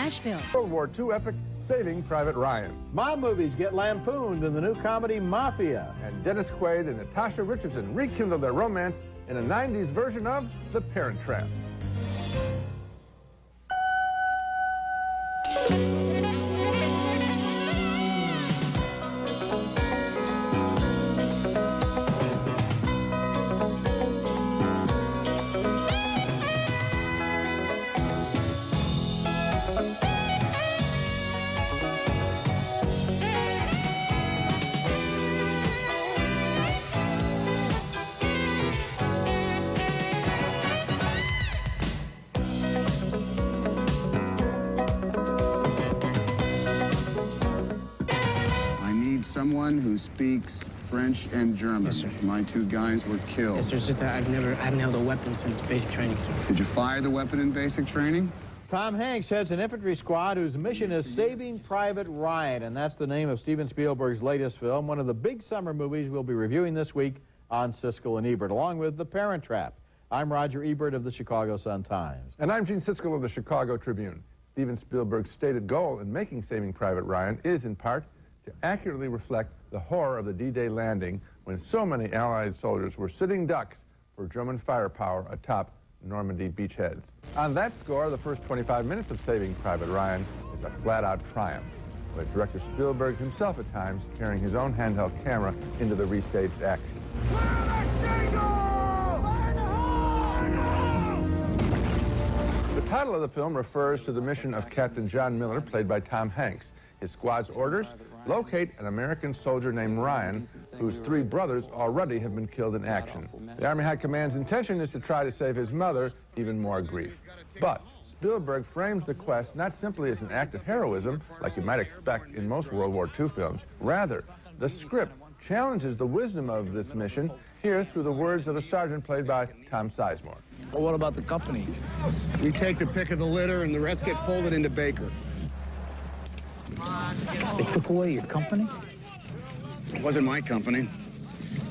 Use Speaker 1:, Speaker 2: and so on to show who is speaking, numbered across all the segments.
Speaker 1: Nashville.
Speaker 2: World War II epic Saving Private Ryan.
Speaker 3: Mob movies get lampooned in the new comedy Mafia.
Speaker 2: And Dennis Quaid and Natasha Richardson rekindle their romance in a 90s version of The Parent Trap.
Speaker 4: Someone who speaks French and German.
Speaker 5: Yes, sir.
Speaker 4: My 2 guys were killed.
Speaker 5: Yes, sir. It's just that I haven't held a weapon since basic training, sir.
Speaker 4: Did you fire the weapon in basic training?
Speaker 3: Tom Hanks heads an infantry squad whose mission is Saving Private Ryan, and that's the name of Steven Spielberg's latest film, one of the big summer movies we'll be reviewing this week on Siskel and Ebert, along with The Parent Trap. I'm Roger Ebert of the Chicago Sun-Times.
Speaker 2: And I'm Gene Siskel of the Chicago Tribune. Steven Spielberg's stated goal in making Saving Private Ryan is, in part, to accurately reflect the horror of the D-Day landing when so many Allied soldiers were sitting ducks for German firepower atop Normandy beachheads. On that score, the first 25 minutes of Saving Private Ryan is a flat-out triumph, with director Spielberg himself at times carrying his own handheld camera into the restaged action. The title of the film refers to the mission of Captain John Miller, played by Tom Hanks. His squad's orders: locate an American soldier named Ryan, whose 3 brothers already have been killed in action. The Army High Command's intention is to try to save his mother even more grief. But Spielberg frames the quest not simply as an act of heroism, like you might expect in most World War II films. Rather, the script challenges the wisdom of this mission here through the words of a sergeant played by Tom Sizemore.
Speaker 6: Well, what about the company?
Speaker 4: We take the pick of the litter and the rest get folded into Baker.
Speaker 6: They took away your company?
Speaker 4: It wasn't my company.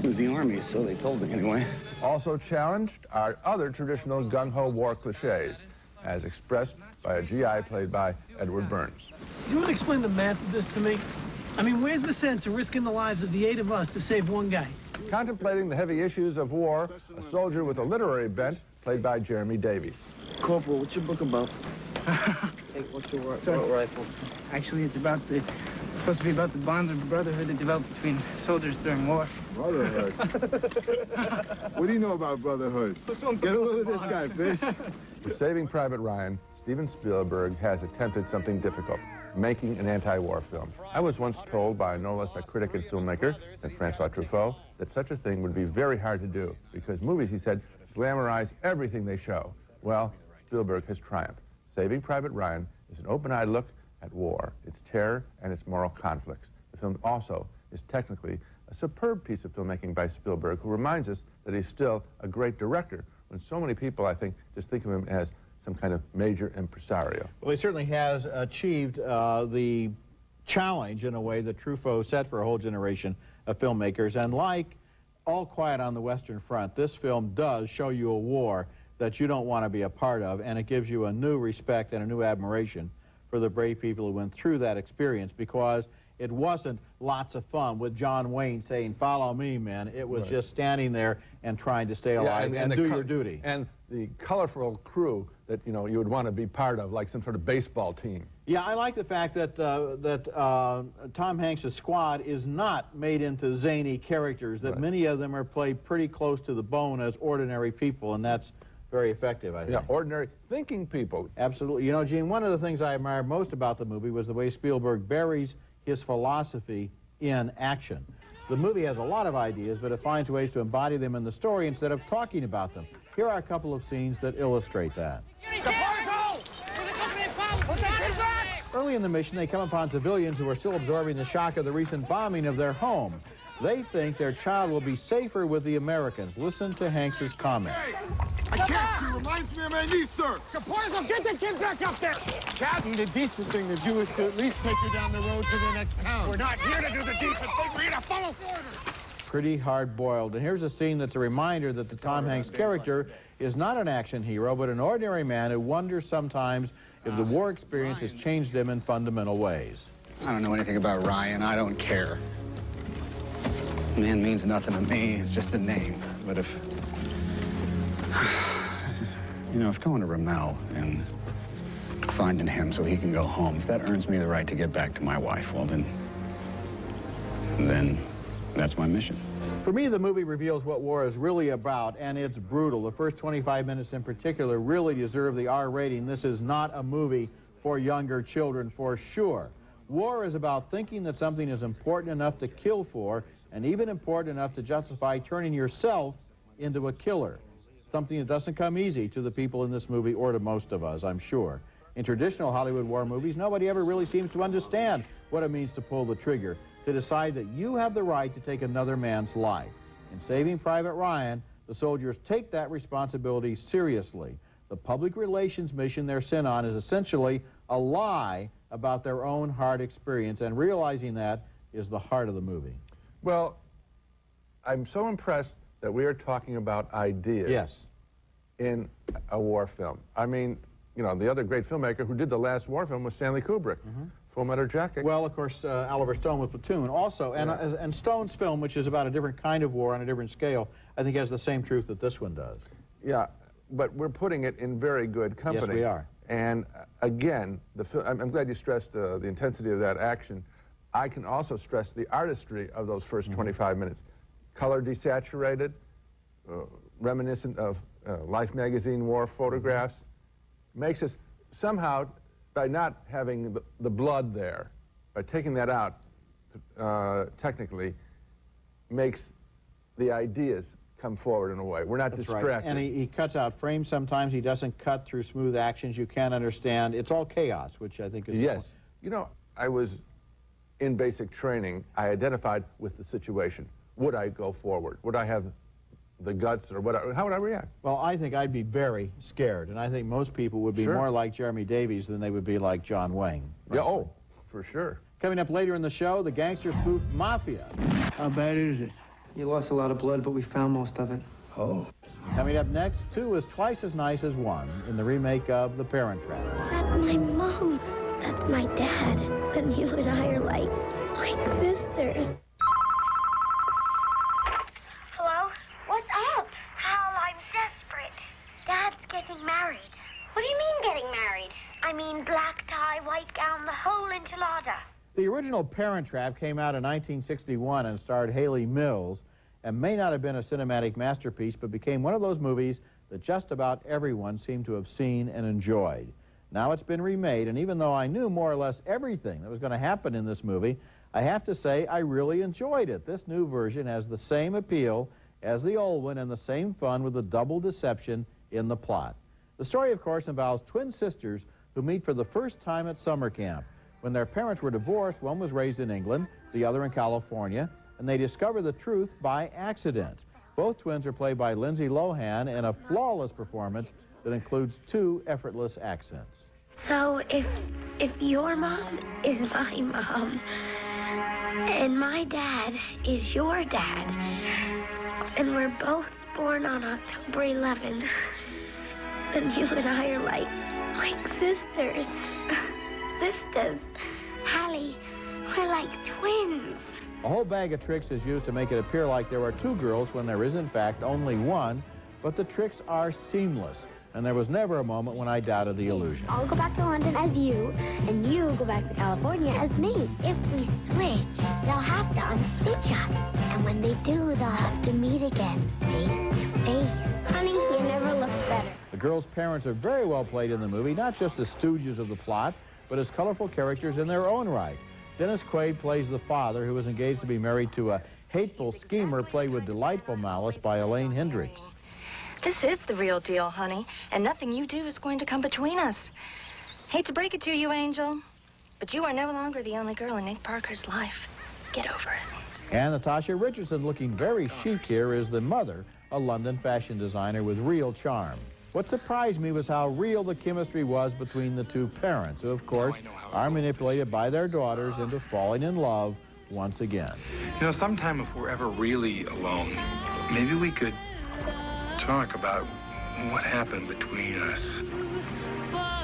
Speaker 4: It was the Army, so they told me anyway.
Speaker 2: Also challenged are other traditional gung-ho war cliches, as expressed by a GI played by Edward Burns.
Speaker 7: You want to explain the math of this to me? I mean, where's the sense of risking the lives of the 8 of us to save one guy?
Speaker 2: Contemplating the heavy issues of war, a soldier with a literary bent played by Jeremy Davies.
Speaker 6: Corporal, what's your book about? Hey, what's your rifle?
Speaker 5: Actually, it's supposed to be about the bond of brotherhood that developed between soldiers during war.
Speaker 4: Brotherhood? What do you know about brotherhood? Get a load of this guy, fish.
Speaker 2: For Saving Private Ryan, Steven Spielberg has attempted something difficult: making an anti-war film. I was once told by no less a critic and filmmaker than Francois Truffaut that such a thing would be very hard to do, because movies, he said, glamorize everything they show. Well, Spielberg has triumphed. Saving Private Ryan is an open-eyed look at war, its terror, and its moral conflicts. The film also is technically a superb piece of filmmaking by Spielberg, who reminds us that he's still a great director, when so many people, I think, just think of him as some kind of major impresario.
Speaker 3: Well, he certainly has achieved the challenge in a way that Truffaut set for a whole generation of filmmakers. And like All Quiet on the Western Front, this film does show you a war that you don't want to be a part of, and it gives you a new respect and a new admiration for the brave people who went through that experience, because it wasn't lots of fun with John Wayne saying, "Follow me, men." It was just standing there and trying to stay alive and do your duty.
Speaker 2: And the colorful crew that, you know, you would want to be part of, like some sort of baseball team.
Speaker 3: Yeah, I like the fact that Tom Hanks' squad is not made into zany characters, that many of them are played pretty close to the bone as ordinary people, and that's very effective, I think.
Speaker 2: Yeah, ordinary thinking people.
Speaker 3: Absolutely. You know, Gene, one of the things I admired most about the movie was the way Spielberg buries his philosophy in action. The movie has a lot of ideas, but it finds ways to embody them in the story instead of talking about them. Here are a couple of scenes that illustrate that. Early in the mission, they come upon civilians who are still absorbing the shock of the recent bombing of their home. They think their child will be safer with the Americans. Listen to Hanks's comment.
Speaker 8: I can't. She reminds me of my niece, sir.
Speaker 7: Kaporzo, get the kid back up there!
Speaker 8: Captain, the decent thing to do is to at least take her down the road to the next town.
Speaker 7: We're not here to do the decent thing. We're here to follow orders.
Speaker 3: pretty hard-boiled. And here's a scene that's a reminder that the Tom Hanks character is not an action hero, but an ordinary man who wonders sometimes if the war experience has changed him in fundamental ways.
Speaker 1: I don't know anything about Ryan. I don't care. Man means nothing to me. It's just a name. But if, you know, if going to Ramel and finding him so he can go home, if that earns me the right to get back to my wife, well, then that's my mission.
Speaker 3: For me, the movie reveals what war is really about, and it's brutal. The first 25 minutes in particular really deserve the R rating. This is not a movie for younger children, for sure. War is about thinking that something is important enough to kill for, and even important enough to justify turning yourself into a killer. Something that doesn't come easy to the people in this movie, or to most of us, I'm sure. In traditional Hollywood war movies, nobody ever really seems to understand what it means to pull the trigger, to decide that you have the right to take another man's life. In Saving Private Ryan, the soldiers take that responsibility seriously. The public relations mission they're sent on is essentially a lie about their own hard experience, and realizing that is the heart of the movie.
Speaker 2: Well, I'm so impressed that we are talking about ideas
Speaker 3: Yes.
Speaker 2: in a war film. I mean, you know, the other great filmmaker who did the last war film was Stanley Kubrick. Full Metal Jacket.
Speaker 3: Well, of course, Oliver Stone with Platoon also, and Stone's film, which is about a different kind of war on a different scale, I think has the same truth that this one does.
Speaker 2: Yeah, but we're putting it in very good company.
Speaker 3: Yes, we are.
Speaker 2: And again, I'm glad you stressed the intensity of that action. I can also stress the artistry of those first 25 minutes. Color desaturated, reminiscent of Life magazine war photographs, makes us somehow, by not having the blood there, by taking that out, technically, makes the ideas come forward in a way. We're not distracted.
Speaker 3: Right. And he cuts out frames sometimes. He doesn't cut through smooth actions you can't understand. It's all chaos, which I think is...
Speaker 2: Yes. You know, I was in basic training. I identified with the situation. Would I go forward? Would I have the guts, or how would I react?
Speaker 3: Well, I think I'd be very scared, and I think most people would be more like Jeremy Davies than they would be like John Wayne.
Speaker 2: Yeah, oh, for sure.
Speaker 3: Coming up later in the show, the gangster spoof Mafia.
Speaker 8: How bad is it?
Speaker 5: You lost a lot of blood, but we found most of it.
Speaker 8: Oh.
Speaker 3: Coming up next, 2 is twice as nice as 1 in the remake of The Parent Trap.
Speaker 9: That's my mom. That's my dad. And you and I are like sisters. Hello? What's up? Hal, I'm desperate. Dad's getting married. What do you mean getting married? I mean black tie, white gown, the whole enchilada.
Speaker 3: The original Parent Trap came out in 1961 and starred Haley Mills, and may not have been a cinematic masterpiece, but became one of those movies that just about everyone seemed to have seen and enjoyed. Now it's been remade, and even though I knew more or less everything that was going to happen in this movie, I have to say I really enjoyed it. This new version has the same appeal as the old one and the same fun with the double deception in the plot. The story, of course, involves twin sisters who meet for the first time at summer camp. When their parents were divorced, one was raised in England, the other in California, and they discover the truth by accident. Both twins are played by Lindsay Lohan in a flawless performance that includes 2 effortless accents.
Speaker 9: So if your mom is my mom, and my dad is your dad, and we're both born on October 11, then you and I are like sisters. Sisters. Hallie, we're like twins.
Speaker 3: A whole bag of tricks is used to make it appear like there are 2 girls when there is in fact only one, but the tricks are seamless, and there was never a moment when I doubted the illusion.
Speaker 9: I'll go back to London as you, and you go back to California as me. If we switch, they'll have to unswitch us. And when they do, they'll have to meet again, face to face. Honey, you never looked better.
Speaker 3: The girls' parents are very well played in the movie, not just as stooges of the plot, but as colorful characters in their own right. Dennis Quaid plays the father, who is engaged to be married to a hateful schemer played with delightful malice by Elaine Hendricks.
Speaker 10: This is the real deal, honey, and nothing you do is going to come between us. Hate to break it to you, Angel, but you are no longer the only girl in Nick Parker's life. Get over it.
Speaker 3: And Natasha Richardson, looking very chic here, is the mother, a London fashion designer with real charm. What surprised me was how real the chemistry was between the 2 parents, who, of course, are manipulated by their daughters into falling in love once again.
Speaker 11: You know, sometime if we're ever really alone, maybe we could talk about what happened between us.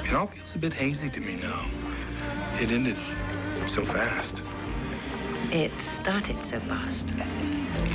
Speaker 11: It all feels a bit hazy to me now. It ended so fast.
Speaker 12: It started so fast.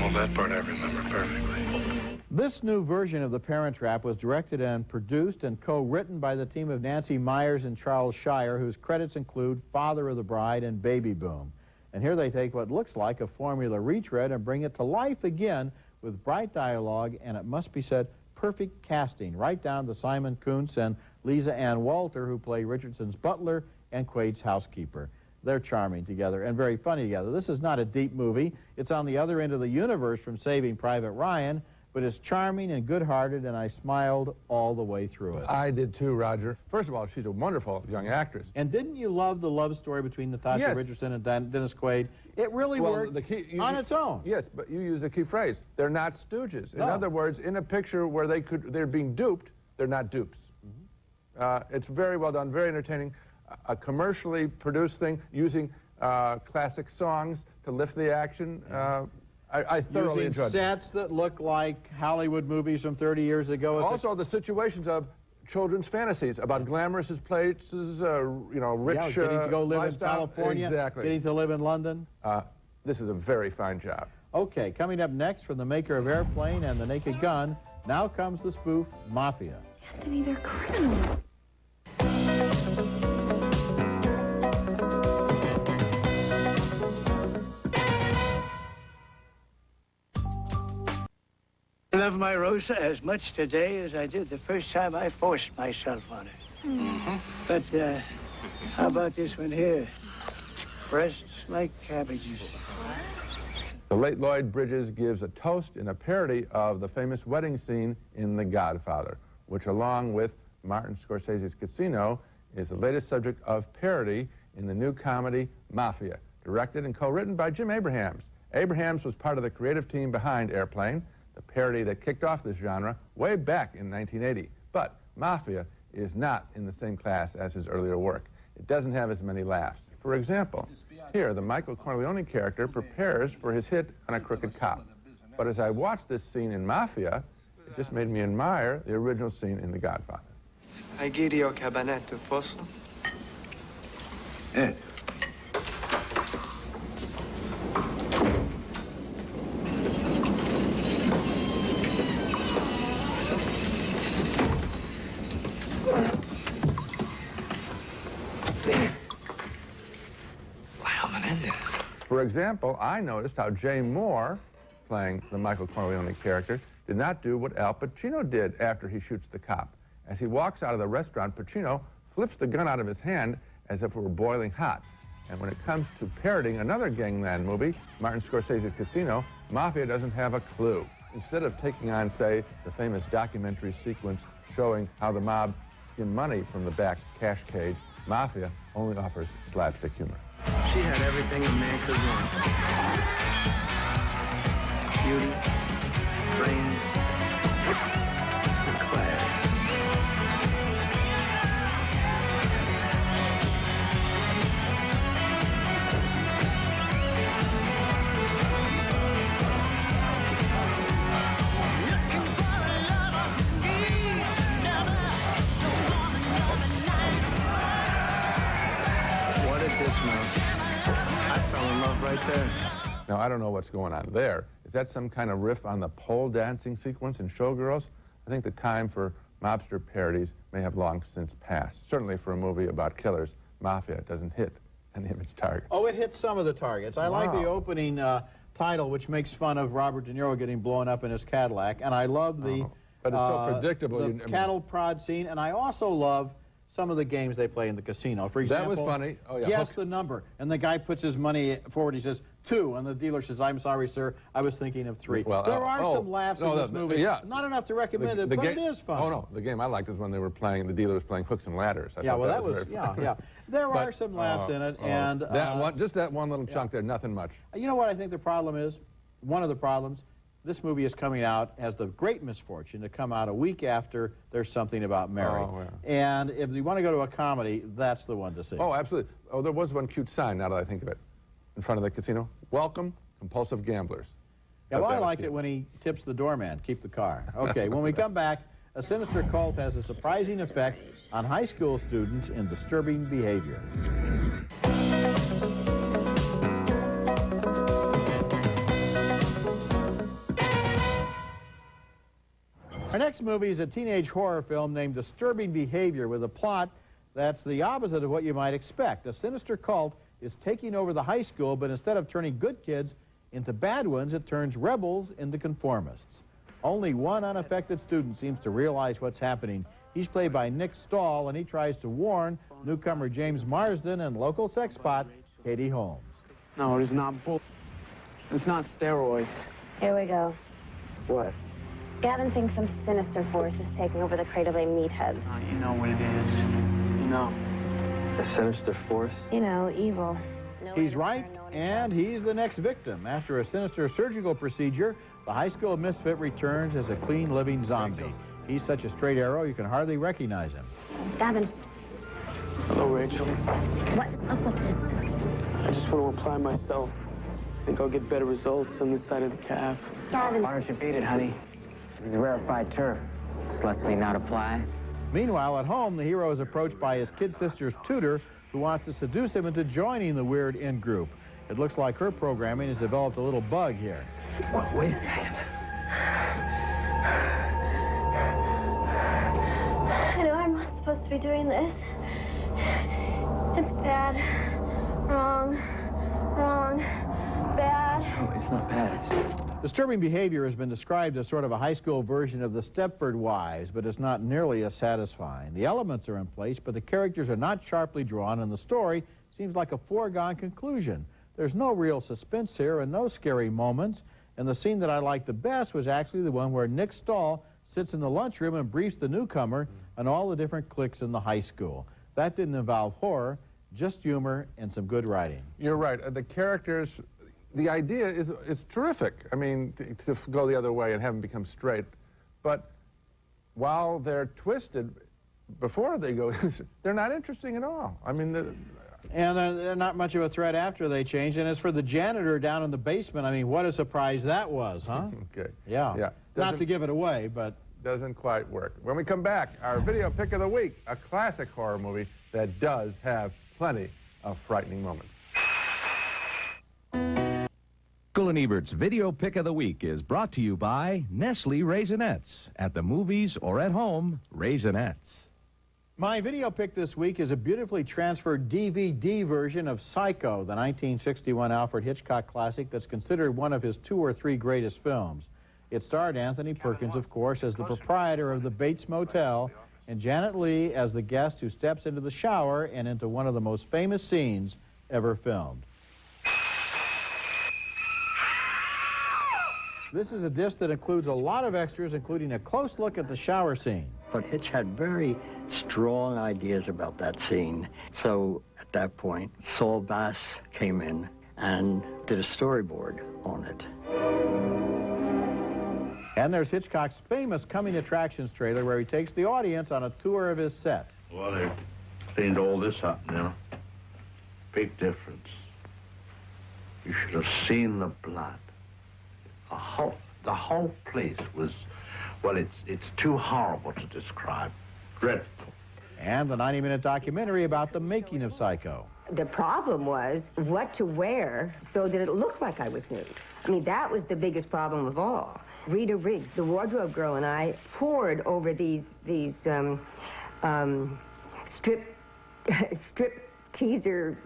Speaker 11: Well, that part I remember perfectly.
Speaker 3: This new version of The Parent Trap was directed and produced and co-written by the team of Nancy Myers and Charles Shire, whose credits include Father of the Bride and Baby Boom. And here they take what looks like a formula retread and bring it to life again with bright dialogue and, it must be said, perfect casting, right down to Simon Kuntz and Lisa Ann Walter, who play Richardson's butler and Quaid's housekeeper. They're charming together and very funny together. This is not a deep movie. It's on the other end of the universe from Saving Private Ryan, but it's charming and good-hearted, and I smiled all the way through it.
Speaker 2: I did too, Roger. First of all, she's a wonderful young actress.
Speaker 3: And didn't you love the love story between Natasha Richardson and Dennis Quaid? It really worked on its own.
Speaker 2: Yes, but you use a key phrase. They're not stooges. In other words, in a picture where they're being duped, they're not dupes. It's very well done, very entertaining. A commercially produced thing using classic songs to lift the action. I thoroughly enjoyed it.
Speaker 3: Using sets that look like Hollywood movies from 30 years ago.
Speaker 2: Also, the situations of children's fantasies about glamorous places, you know, rich
Speaker 3: getting to go live
Speaker 2: lifestyle.
Speaker 3: in California,
Speaker 2: exactly.
Speaker 3: Getting to live in London.
Speaker 2: This is a very fine job.
Speaker 3: Okay, coming up next from the maker of Airplane and The Naked Gun, now comes the spoof Mafia.
Speaker 12: Anthony, they're criminals.
Speaker 13: I love my Rosa as much today as I did the first time I forced myself on her. But how about this one here? Breasts like cabbages.
Speaker 2: The late Lloyd Bridges gives a toast in a parody of the famous wedding scene in The Godfather, which, along with Martin Scorsese's Casino, is the latest subject of parody in the new comedy Mafia, directed and co-written by Jim Abrahams. Abrahams was part of the creative team behind Airplane, the parody that kicked off this genre way back in 1980. But Mafia is not in the same class as his earlier work. It doesn't have as many laughs. For example, here the Michael Corleone character prepares for his hit on a crooked cop. But as I watched this scene in Mafia, it just made me admire the original scene in The Godfather.
Speaker 14: Egidio Cabanetto, posso?
Speaker 2: For example, I noticed how Jay Moore, playing the Michael Corleone character, did not do what Al Pacino did after he shoots the cop. As he walks out of the restaurant, Pacino flips the gun out of his hand as if it were boiling hot. And when it comes to parodying another gangland movie, Martin Scorsese's Casino, Mafia doesn't have a clue. Instead of taking on, say, the famous documentary sequence showing how the mob skim money from the back cash cage, Mafia only offers slapstick humor.
Speaker 14: She had everything a man could want. Beauty, brains, and class. What a dismount. I fell in love right there.
Speaker 2: Now, I don't know what's going on there. Is that some kind of riff on the pole dancing sequence in Showgirls? I think the time for mobster parodies may have long since passed. Certainly for a movie about killers, Mafia doesn't hit any of its targets.
Speaker 3: Oh, it hits some of the targets. I like the opening title, which makes fun of Robert De Niro getting blown up in his Cadillac, and I love the
Speaker 2: but it's so predictable.
Speaker 3: The cattle prod scene, and I also love some of the games they play in the casino. For example,
Speaker 2: that was funny. Oh, yeah.
Speaker 3: Guess the number, and the guy puts his money forward. He says 2, and the dealer says, "I'm sorry, sir. I was thinking of 3."
Speaker 2: Well,
Speaker 3: there are some laughs in this movie.
Speaker 2: Yeah.
Speaker 3: Not enough to recommend it, but it is fun.
Speaker 2: Oh no, the game I liked was when they were playing. The dealer was playing Hooks and Ladders.
Speaker 3: Yeah, well, that was yeah. There are some laughs in it, and
Speaker 2: that one, just that one little chunk there, nothing much.
Speaker 3: You know what I think the problem is? One of the problems. This movie is coming out, has the great misfortune to come out a week after There's Something About Mary.
Speaker 2: Oh, yeah.
Speaker 3: And if you want to go to a comedy, that's the one to see.
Speaker 2: Oh, absolutely. Oh, there was one cute sign, now that I think of it. in front of the casino. Welcome, compulsive gamblers.
Speaker 3: Yeah, well, I like it when he tips the doorman. Keep the car. Okay, when we come back, a sinister cult has a surprising effect on high school students in disturbing behavior. Our next movie is a teenage horror film named Disturbing Behavior, with a plot that's the opposite of what you might expect. A sinister cult is taking over the high school, but instead of turning good kids into bad ones, it turns rebels into conformists. Only one unaffected student seems to realize what's happening. He's played by Nick Stahl, and he tries to warn newcomer James Marsden and local sex pot Katie Holmes.
Speaker 6: No, it is not bull. It's not steroids.
Speaker 15: Here we go.
Speaker 6: What?
Speaker 15: Gavin thinks some sinister force is taking over the Cradle Bay meatheads.
Speaker 6: Oh, you know what it is. You know. A sinister force?
Speaker 15: You know, evil.
Speaker 3: He's right, and he's the next victim. After a sinister surgical procedure, the high school misfit returns as a clean, living zombie. He's such a straight arrow, you can hardly recognize him.
Speaker 15: Gavin.
Speaker 6: Hello, Rachel.
Speaker 15: What is up with this?
Speaker 6: I just want to apply myself. I think I'll get better results on this side of the calf.
Speaker 15: Gavin.
Speaker 16: Why don't you beat it, honey? This is rarefied turf. Just me not apply.
Speaker 3: Meanwhile, at home, the hero is approached by his kid sister's tutor, who wants to seduce him into joining the weird in-group. It looks like her programming has developed a little bug here.
Speaker 16: Wait a second.
Speaker 9: I know I'm not supposed to be doing this. It's bad. Wrong. Bad.
Speaker 16: No, it's not bad.
Speaker 3: Disturbing Behavior has been described as sort of a high school version of the Stepford Wives, but it's not nearly as satisfying. The elements are in place, but the characters are not sharply drawn, and the story seems like a foregone conclusion. There's no real suspense here and no scary moments, and the scene that I liked the best was actually the one where Nick Stahl sits in the lunchroom and briefs the newcomer on all the different cliques in the high school. That didn't involve horror, just humor and some good writing.
Speaker 2: You're right. The characters, the idea is terrific. I mean, to go the other way and have them become straight. But while they're twisted, before they go, they're not interesting at all. I mean,
Speaker 3: and they're not much of a threat after they change. And as for the janitor down in the basement, I mean, what a surprise that was, huh?
Speaker 2: Okay.
Speaker 3: Yeah. Not to give it away, but
Speaker 2: doesn't quite work. When we come back, our video pick of the week, a classic horror movie that does have plenty of frightening moments.
Speaker 17: Siskel and Ebert's Video Pick of the Week is brought to you by Nestle Raisinets. At the movies or at home, Raisinets.
Speaker 3: My video pick this week is a beautifully transferred DVD version of Psycho, the 1961 Alfred Hitchcock classic that's considered one of his 2 or 3 greatest films. It starred Anthony Perkins, of course, as the proprietor of the Bates Motel, and Janet Leigh as the guest who steps into the shower and into one of the most famous scenes ever filmed. This is a disc that includes a lot of extras, including a close look at the shower scene.
Speaker 18: But Hitch had very strong ideas about that scene. So at that point, Saul Bass came in and did a storyboard on it.
Speaker 3: And there's Hitchcock's famous coming attractions trailer where he takes the audience on a tour of his set.
Speaker 19: Well, they cleaned all this up, you know. Big difference. You should have seen the blood. The whole place was, well, it's too horrible to describe. Dreadful.
Speaker 3: And the 90-minute documentary about the making of Psycho.
Speaker 20: The problem was what to wear so that it looked like I was nude. I mean, that was the biggest problem of all. Rita Riggs, the wardrobe girl, and I pored over these strip teaser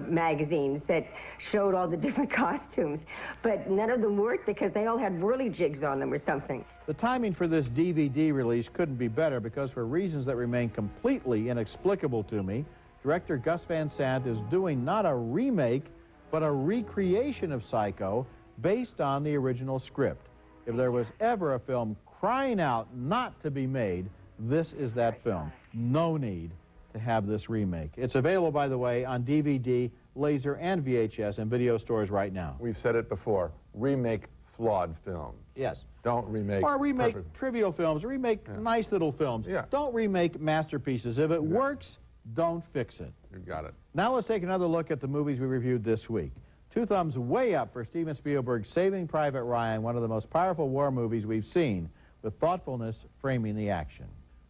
Speaker 20: magazines that showed all the different costumes, but none of them worked because they all had whirly jigs on them or something.
Speaker 3: The timing for this DVD release couldn't be better because for reasons that remain completely inexplicable to me, director Gus Van Sant is doing not a remake, but a recreation of Psycho based on the original script. If there was ever a film crying out not to be made, this is that film. No need to have this remake. It's available, by the way, on DVD, laser, and VHS in video stores right now.
Speaker 2: We've said it before. Remake flawed films.
Speaker 3: Yes.
Speaker 2: Don't remake.
Speaker 3: Or remake trivial films, remake nice little films.
Speaker 2: Yeah.
Speaker 3: Don't remake masterpieces. If it works, don't fix it.
Speaker 2: You got it.
Speaker 3: Now let's take another look at the movies we reviewed this week. 2 thumbs way up for Steven Spielberg's Saving Private Ryan, one of the most powerful war movies we've seen, with thoughtfulness framing the action.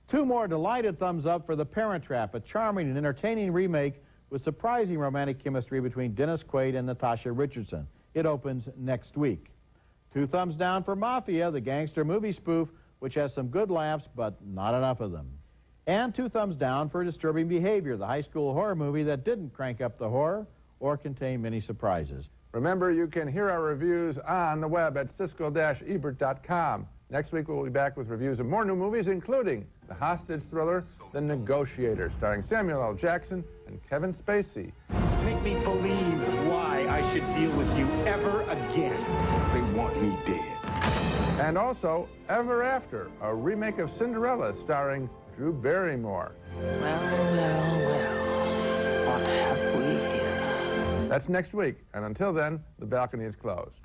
Speaker 3: 2 more delighted thumbs up for The Parent Trap, a charming and entertaining remake with surprising romantic chemistry between Dennis Quaid and Natasha Richardson. It opens next week. 2 thumbs down for Mafia, the gangster movie spoof, which has some good laughs, but not enough of them. And 2 thumbs down for Disturbing Behavior, the high school horror movie that didn't crank up the horror or contain many surprises.
Speaker 2: Remember, you can hear our reviews on the web at Siskel-Ebert.com. Next week, we'll be back with reviews of more new movies, including the hostage thriller, The Negotiator, starring Samuel L. Jackson and Kevin Spacey.
Speaker 21: Make me believe why I should deal with you ever again.
Speaker 2: They want me dead. And also, Ever After, a remake of Cinderella starring Drew Barrymore.
Speaker 6: What have we here?
Speaker 2: That's next week, and until then, the balcony is closed.